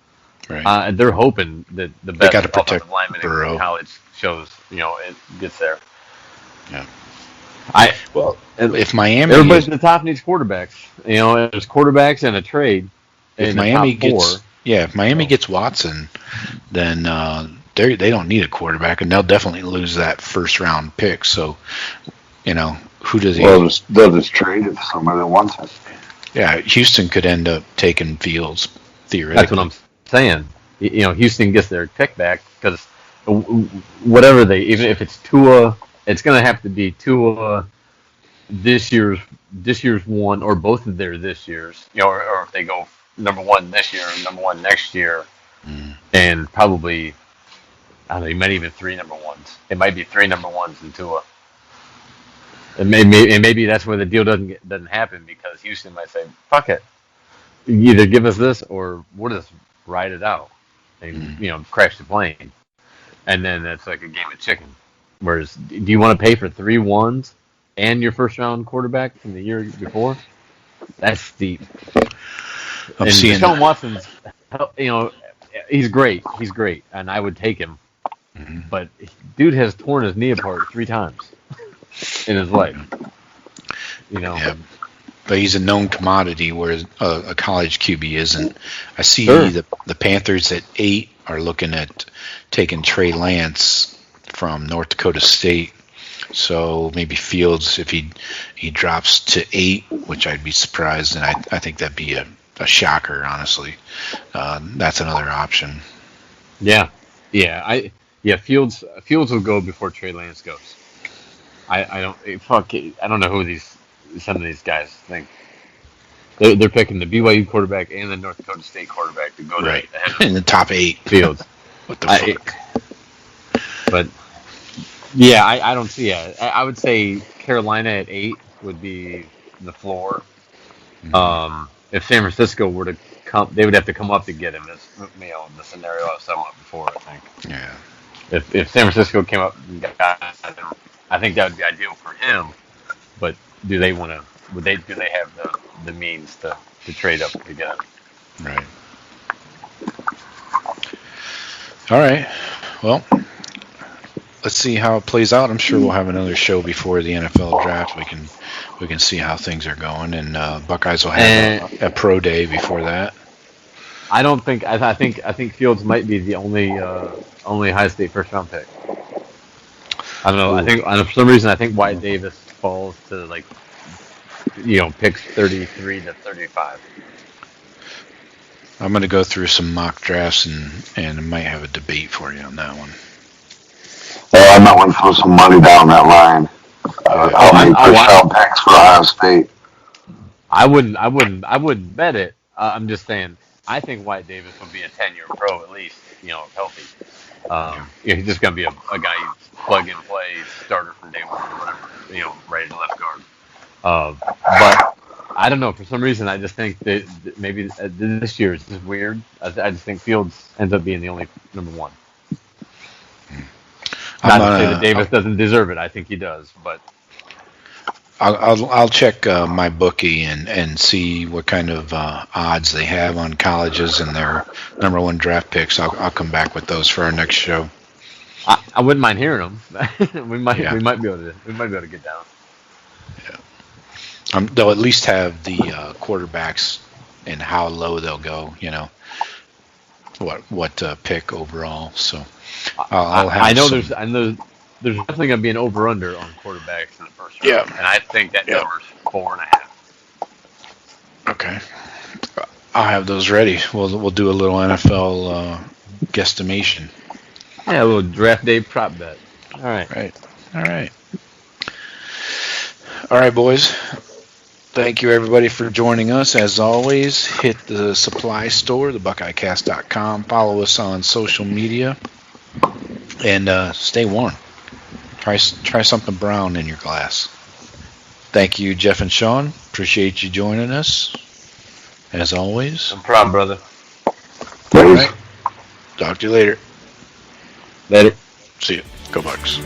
Right. They're hoping that the best gotta protect offensive lineman Burrow. in college shows, it gets there. Yeah. Well, if Miami, everybody's in the top needs quarterbacks. There's quarterbacks and a trade. If Miami gets Watson, then they don't need a quarterback, and they'll definitely lose that first round pick. So, who does he? Well, they'll just trade it for somebody that wants it. Yeah, Houston could end up taking Fields theoretically. That's what I'm saying. Houston gets their pick back because whatever even if it's Tua, it's going to have to be Tua this year's one or both of their this year's, or if they go number one this year and number one next year, and probably I don't know, you might even 3 number ones. It might be 3 number ones and Tua. And maybe that's where the deal doesn't happen because Houston might say, "Fuck it, you either give us this or we'll just ride it out and crash the plane." And then that's like a game of chicken. Whereas, do you want to pay for 3 ones and your first round quarterback from the year before? That's steep. I'm and seeing Deshaun Watson's, he's great. He's great, and I would take him. Mm-hmm. But dude has torn his knee apart 3 times in his life. Yeah, but he's a known commodity, whereas a college QB isn't. I see the Panthers at 8 are looking at taking Trey Lance from North Dakota State. So maybe Fields, if he drops to 8, which I'd be surprised, and I think that'd be a shocker, honestly. That's another option. Yeah. Fields will go before Trey Lance goes. I don't know who some of these guys think. They're picking the BYU quarterback and the North Dakota State quarterback to go right in the top 8. Fields. What the fuck? But yeah, I don't see it. I would say Carolina at 8 would be the floor. Mm-hmm. If San Francisco were to come, they would have to come up to get him. That's the scenario I've summed up before. I think. Yeah. If San Francisco came up and got him, I think that would be ideal for him. But do they want to? Do they have the means to trade up to get him? Right. All right. Well, let's see how it plays out. I'm sure we'll have another show before the NFL draft. We can see how things are going, and Buckeyes will have a pro day before that. I don't think. I think Fields might be the only Ohio State first round pick. I don't know. Ooh. I think for some reason I think Wyatt Davis falls to picks 33 to 35. I'm going to go through some mock drafts and I might have a debate for you on that one. I might want to throw some money down that line. I'll make first round picks for Ohio State. I wouldn't bet it. I'm just saying. I think Wyatt Davis will be a 10-year pro at least. Healthy. He's just going to be a guy you plug and play starter from day one or whatever. Right at left guard. But I don't know. For some reason, I just think that maybe this year is just weird. I just think Fields ends up being the only number one. Not to say that Davis doesn't deserve it. I think he does, but I'll check my bookie and see what kind of odds they have on colleges and their number 1 draft picks. I'll come back with those for our next show. I wouldn't mind hearing them. we might be able to get down. Yeah. They'll at least have the quarterbacks and how low they'll go. What pick overall. So I'll have. I know there's definitely going to be an over/under on quarterbacks in the first round. Yeah. And I think that number's 4.5. Okay. I'll have those ready. We'll do a little NFL guesstimation. Yeah, a little draft day prop bet. All right. All right, boys. Thank you, everybody, for joining us. As always, hit the supply store, thebuckeyecast.com. Follow us on social media. And stay warm. Try something brown in your glass. Thank you, Jeff and Shawn. Appreciate you joining us, as always. No problem, brother. All right. Talk to you later. Later. See you. Go Bucks.